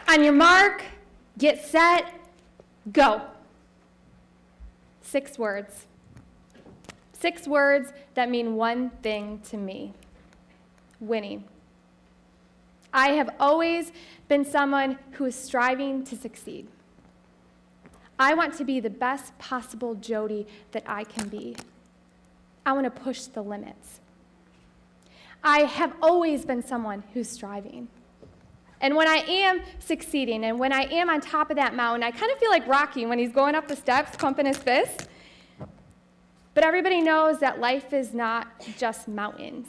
On your mark, get set, go. 6 words. 6 words that mean one thing to me: winning. I have always been someone who is striving to succeed. I want to be the best possible Jodi that I can be. I want to push the limits. I have always been someone who's striving. And when I am succeeding and when I am on top of that mountain, I kind of feel like Rocky when he's going up the steps, pumping his fist. But everybody knows that life is not just mountains.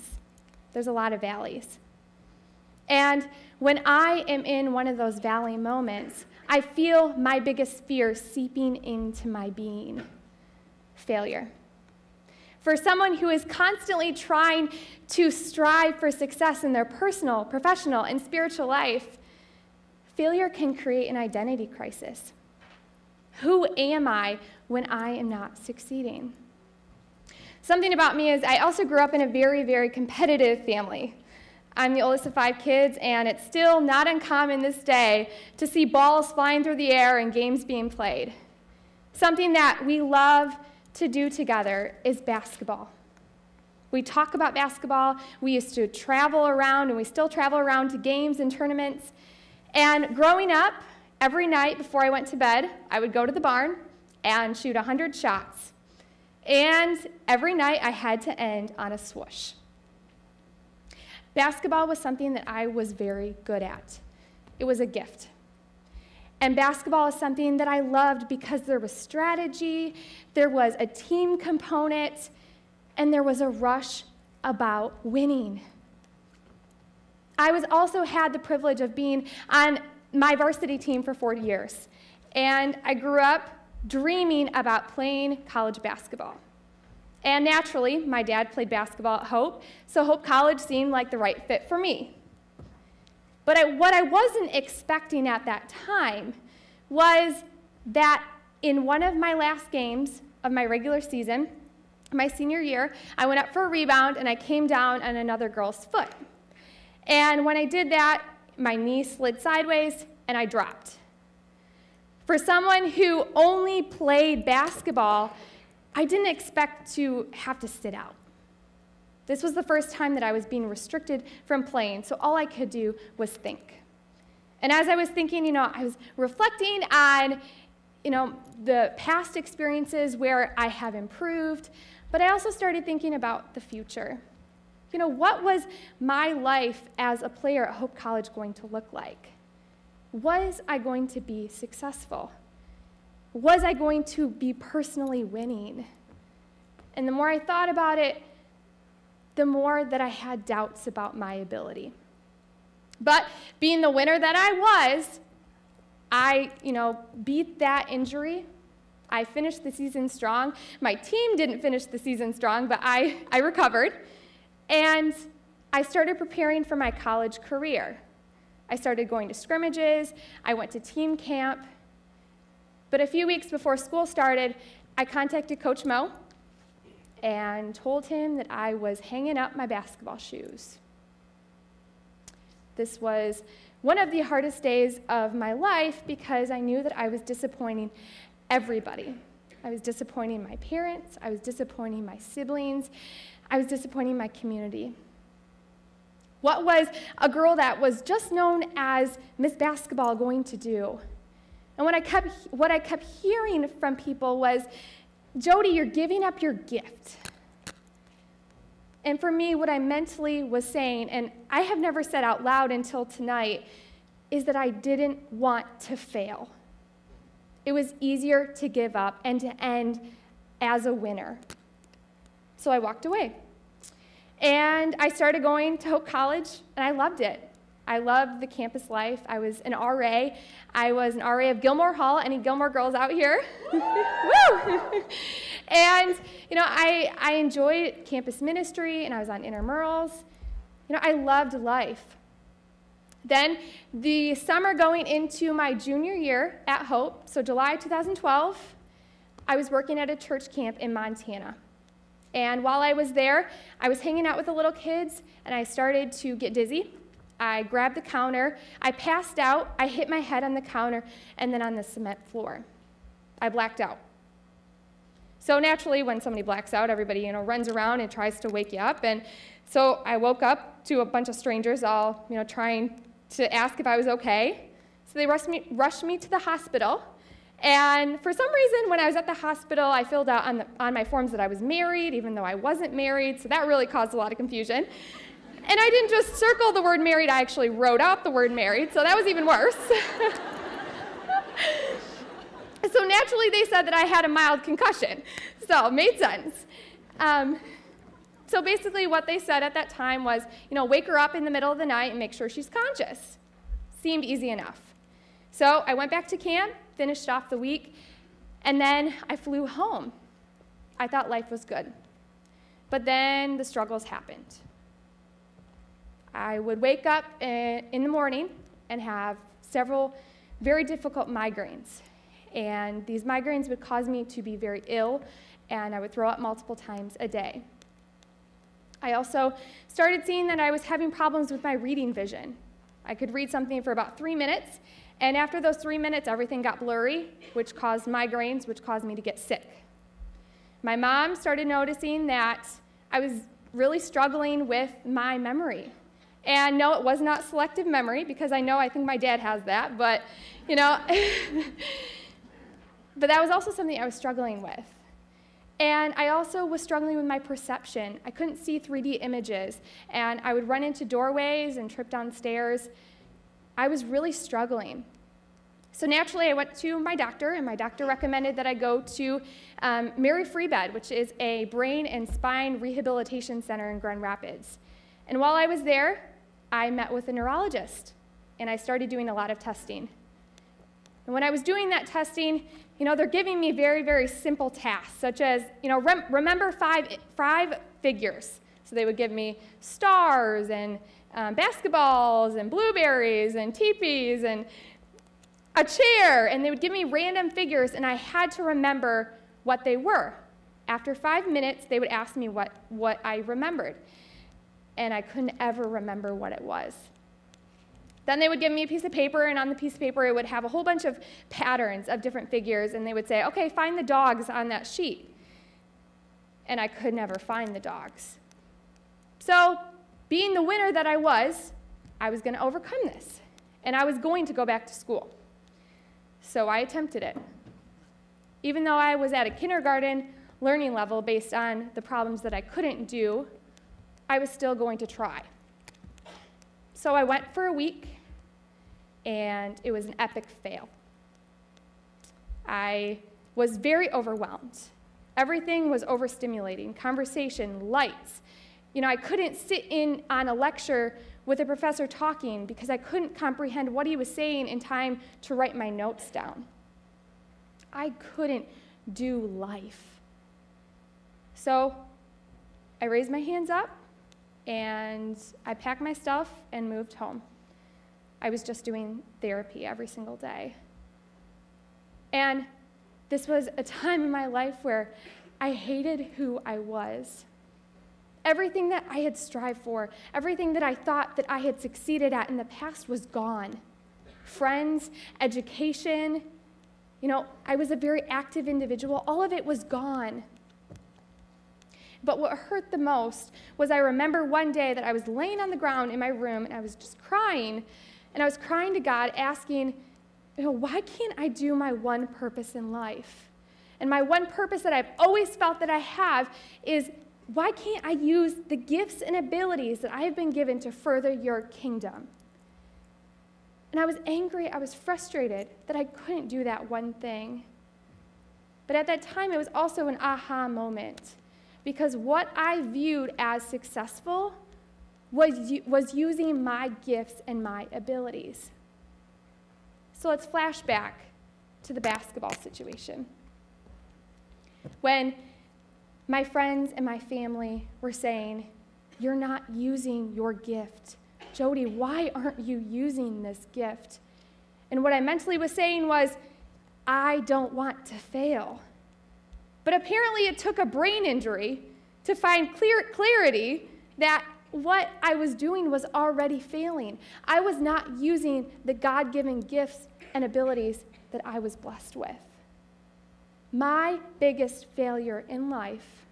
There's a lot of valleys. And when I am in one of those valley moments, I feel my biggest fear seeping into my being: failure. For someone who is constantly trying to strive for success in their personal, professional, and spiritual life, failure can create an identity crisis. Who am I when I am not succeeding? Something about me is I also grew up in a very, very competitive family. I'm the oldest of 5 kids, and it's still not uncommon this day to see balls flying through the air and games being played. Something that we love to do together is basketball. We talk about basketball. We used to travel around, and we still travel around to games and tournaments. And growing up, every night before I went to bed, I would go to the barn and shoot 100 shots. And every night I had to end on a swoosh. Basketball was something that I was very good at. It was a gift. And basketball is something that I loved because there was strategy, there was a team component, and there was a rush about winning. I also had the privilege of being on my varsity team for 4 years. And I grew up dreaming about playing college basketball. And naturally, my dad played basketball at Hope, so Hope College seemed like the right fit for me. But what I wasn't expecting at that time was that in one of my last games of my regular season, my senior year, I went up for a rebound and I came down on another girl's foot. And when I did that, my knee slid sideways and I dropped. For someone who only played basketball, I didn't expect to have to sit out. This was the first time that I was being restricted from playing, so all I could do was think. And as I was thinking, I was reflecting on, the past experiences where I have improved, but I also started thinking about the future. What was my life as a player at Hope College going to look like? Was I going to be successful? Was I going to be personally winning? And the more I thought about it, the more that I had doubts about my ability. But being the winner that I was, I beat that injury. I finished the season strong. My team didn't finish the season strong, but I recovered. And I started preparing for my college career. I started going to scrimmages. I went to team camp. But a few weeks before school started, I contacted Coach Mo and told him that I was hanging up my basketball shoes. This was one of the hardest days of my life because I knew that I was disappointing everybody. I was disappointing my parents. I was disappointing my siblings. I was disappointing my community. What was a girl that was just known as Miss Basketball going to do? And what I kept hearing from people was, Jodi, you're giving up your gift. And for me, what I mentally was saying, and I have never said out loud until tonight, is that I didn't want to fail. It was easier to give up and to end as a winner. So I walked away. And I started going to Hope College, and I loved it. I loved the campus life. I was an RA. I was an RA of Gilmore Hall. Any Gilmore girls out here? Woo! And, I enjoyed campus ministry, and I was on intramurals. I loved life. Then the summer going into my junior year at Hope, so July 2012, I was working at a church camp in Montana. And while I was there, I was hanging out with the little kids, and I started to get dizzy. I grabbed the counter, I passed out, I hit my head on the counter, and then on the cement floor. I blacked out. So naturally, when somebody blacks out, everybody, runs around and tries to wake you up. And so I woke up to a bunch of strangers all, trying to ask if I was okay. So they rushed me to the hospital. And for some reason, when I was at the hospital, I filled out on my forms that I was married, even though I wasn't married. So that really caused a lot of confusion. And I didn't just circle the word married, I actually wrote out the word married. So that was even worse. So naturally, they said that I had a mild concussion. So it made sense. So basically what they said at that time was, wake her up in the middle of the night and make sure she's conscious. Seemed easy enough. So I went back to camp, finished off the week, and then I flew home. I thought life was good. But then the struggles happened. I would wake up in the morning and have several very difficult migraines. And these migraines would cause me to be very ill, and I would throw up multiple times a day. I also started seeing that I was having problems with my reading vision. I could read something for about 3 minutes, and after those 3 minutes, everything got blurry, which caused migraines, which caused me to get sick. My mom started noticing that I was really struggling with my memory. And no, it was not selective memory, because I think my dad has that, but, but that was also something I was struggling with. And I also was struggling with my perception. I couldn't see 3D images, and I would run into doorways and trip down stairs. I was really struggling. So naturally, I went to my doctor, and my doctor recommended that I go to Mary Free Bed, which is a brain and spine rehabilitation center in Grand Rapids. And while I was there, I met with a neurologist, and I started doing a lot of testing. And when I was doing that testing, they're giving me very, very simple tasks, such as, remember five figures. So they would give me stars and basketballs and blueberries and teepees and a chair, and they would give me random figures, and I had to remember what they were. After 5 minutes, they would ask me what I remembered, and I couldn't ever remember what it was. Then they would give me a piece of paper, and on the piece of paper it would have a whole bunch of patterns of different figures, and they would say, okay, find the dogs on that sheet. And I could never find the dogs. So, being the winner that I was going to overcome this, and I was going to go back to school. So I attempted it. Even though I was at a kindergarten learning level based on the problems that I couldn't do, I was still going to try. So I went for a week, and it was an epic fail. I was very overwhelmed. Everything was overstimulating, conversation, lights. I couldn't sit in on a lecture with a professor talking because I couldn't comprehend what he was saying in time to write my notes down. I couldn't do life. So I raised my hands up, and I packed my stuff and moved home. I was just doing therapy every single day. And this was a time in my life where I hated who I was. Everything that I had strived for, everything that I thought that I had succeeded at in the past was gone. Friends, education, I was a very active individual. All of it was gone. But what hurt the most was I remember one day that I was laying on the ground in my room, and I was just crying, and I was crying to God, asking, why can't I do my one purpose in life? And my one purpose that I've always felt that I have is, why can't I use the gifts and abilities that I have been given to further your kingdom? And I was angry, I was frustrated that I couldn't do that one thing. But at that time, it was also an aha moment. Because what I viewed as successful was using my gifts and my abilities. So let's flash back to the basketball situation. When my friends and my family were saying, you're not using your gift. Jodi, why aren't you using this gift? And what I mentally was saying was, I don't want to fail. But apparently it took a brain injury to find clarity that what I was doing was already failing. I was not using the God-given gifts and abilities that I was blessed with. My biggest failure in life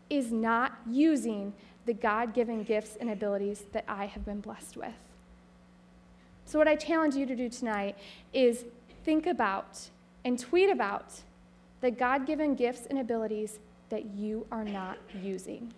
is not using the God-given gifts and abilities that I have been blessed with. So what I challenge you to do tonight is think about and tweet about the God-given gifts and abilities that you are not using.